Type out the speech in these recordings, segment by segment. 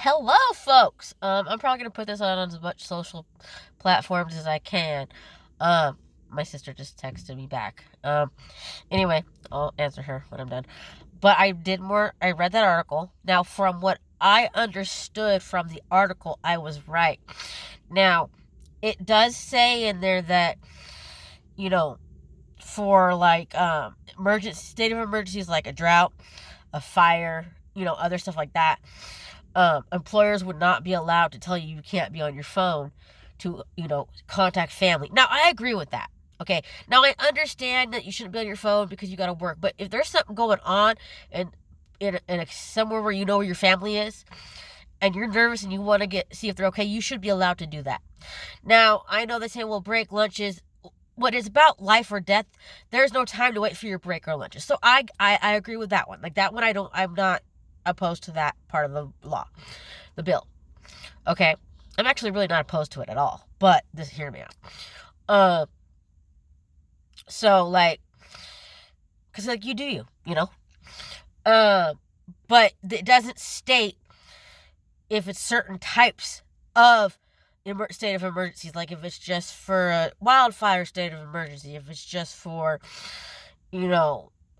Hello, folks. I'm probably gonna put this on as much social platforms as I can. Um, my sister just texted me back. Anyway, I'll answer her when I'm done. But I read that article. Now, from what I understood from the article, I was right. Now, it does say in there that, you know, for like emergency state of emergencies like a drought, a fire, other stuff like that, employers would not be allowed to tell you you can't be on your phone to, contact family. Now, I agree with that. Okay. Now, I understand that you shouldn't be on your phone because you got to work. But if there's something going on and somewhere where you know where your family is and you're nervous and you want to see if they're okay, you should be allowed to do that. Now, I know they say, well, break lunches. What is about life or death, there's no time to wait for your break or lunches. So I agree with that one. Like that one, I'm not opposed to that part of the law, the bill. Okay, I'm actually really not opposed to it at all. But hear me out. So like, cause like you do you know. But it doesn't state if it's certain types of state of emergencies, like if it's just for a wildfire state of emergency, if it's just for,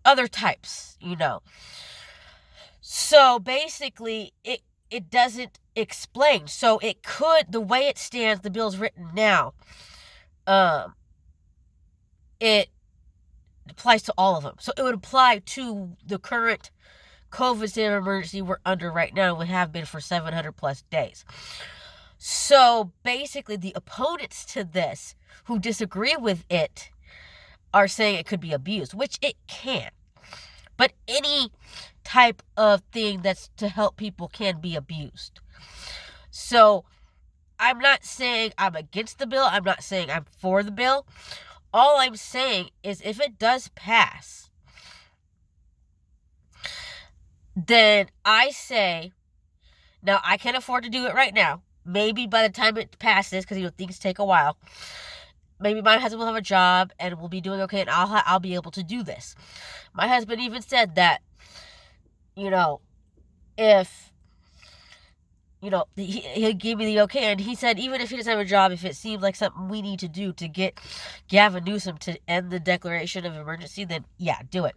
other types, So basically, it doesn't explain. So it could, the way it stands, the bill's written now, it applies to all of them. So it would apply to the current COVID state of emergency we're under right now, and we have been for 700 plus days. So basically, the opponents to this who disagree with it are saying it could be abused, which it can. But any type of thing that's to help people can be abused. So I'm not saying I'm against the bill. I'm not saying I'm for the bill. All I'm saying is if it does pass, then I say, now I can't afford to do it right now. Maybe by the time it passes, because things take a while, maybe my husband will have a job and we'll be doing okay, and I'll be able to do this. My husband even said that, if, he gave me the okay, and he said even if he doesn't have a job, if it seems like something we need to do to get Gavin Newsom to end the declaration of emergency, then yeah, do it.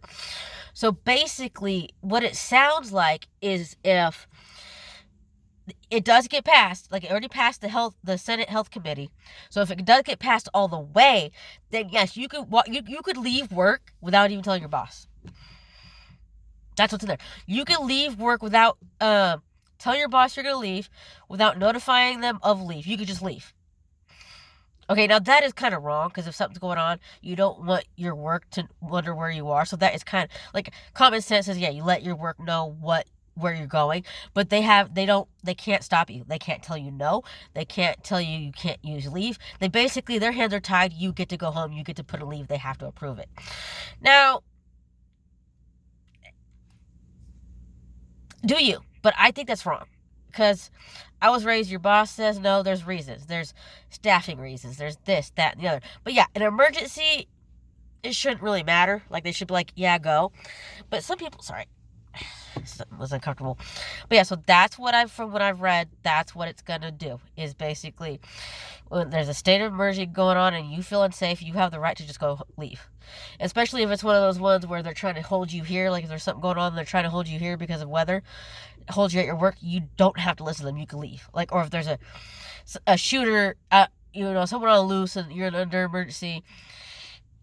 So basically, what it sounds like is if it does get passed, like it already passed the Senate Health Committee. So if it does get passed all the way, then yes, you could leave work without even telling your boss. That's what's in there. You can leave work without telling your boss you're gonna leave, without notifying them of leave. You could just leave. Okay, now that is kind of wrong, because if something's going on, you don't want your work to wonder where you are. So that is kind of like common sense says, yeah, you let your work know where you're going, but they can't stop you. They can't tell you no. They can't tell you can't use leave. Their hands are tied. You get to go home. You get to put a leave. They have to approve it. Now, do you? But I think that's wrong, because I was raised, your boss says no, there's reasons. There's staffing reasons. There's this, that, and the other. But yeah, an emergency, it shouldn't really matter. Like, they should be like, yeah, go. But some people, sorry, was uncomfortable. But yeah, so that's from what I've read, that's what it's gonna do, is basically when there's a state of emergency going on and you feel unsafe, you have the right to just go leave. Especially if it's one of those ones where they're trying to hold you here, like if there's something going on, they're trying to hold you here because of weather, hold you at your work, you don't have to listen to them, you can leave. Like, or if there's a shooter, someone on loose and you're under emergency,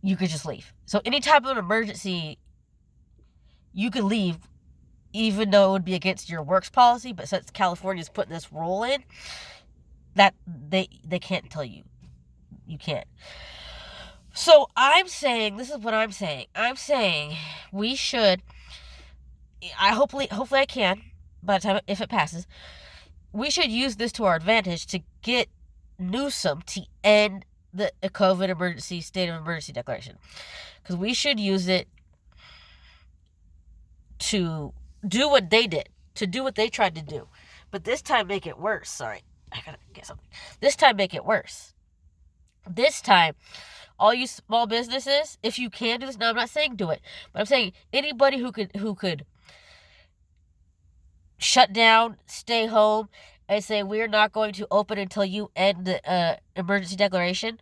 you could just leave. So any type of an emergency, you could leave, even though it would be against your work's policy. But since California's putting this rule in, that they can't tell you can't. So I'm saying, this is what I'm saying. I'm saying we should, hopefully I can, by the time, if it passes, we should use this to our advantage to get Newsom to end the COVID emergency, state of emergency declaration. Because we should use it to do what they did, to do what they tried to do. But this time make it worse. Sorry, I gotta get something. This time make it worse. This time, all you small businesses, if you can do this, now I'm not saying do it, but I'm saying anybody who could shut down, stay home, and say we're not going to open until you end the emergency declaration,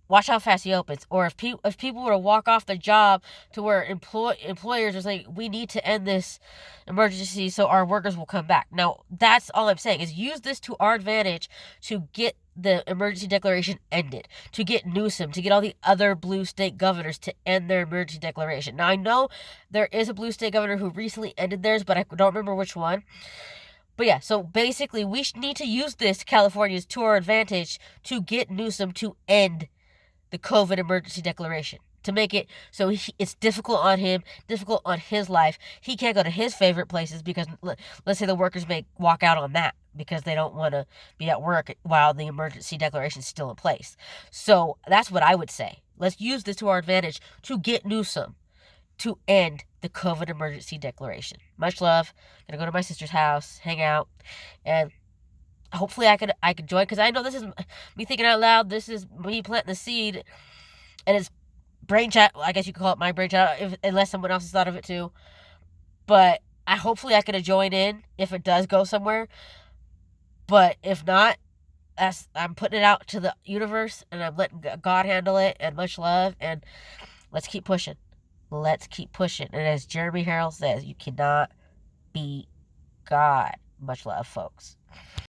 watch how fast he opens. Or if people were to walk off the job to where employers are saying we need to end this emergency so our workers will come back. Now that's all I'm saying is use this to our advantage to get the emergency declaration ended, to get Newsom, to get all the other blue state governors to end their emergency declaration. Now I know there is a blue state governor who recently ended theirs, but I don't remember which one. But yeah, so basically we need to use this, Californians, to our advantage to get Newsom to end the COVID emergency declaration, to make it so it's difficult on him, difficult on his life. He can't go to his favorite places because let's say the workers may walk out on that because they don't want to be at work while the emergency declaration is still in place. So that's what I would say. Let's use this to our advantage to get Newsom to end the COVID emergency declaration. Much love. Gonna go to my sister's house, hang out, and hopefully I could join, because I know this is me thinking out loud. This is me planting the seed, and it's brainchild. I guess you could call it my brainchild, unless someone else has thought of it too. But hopefully I could join in if it does go somewhere. But if not, I'm putting it out to the universe, and I'm letting God handle it. And much love, and let's keep pushing. Let's keep pushing. And as Jeremy Harrell says, you cannot beat God. Much love, folks.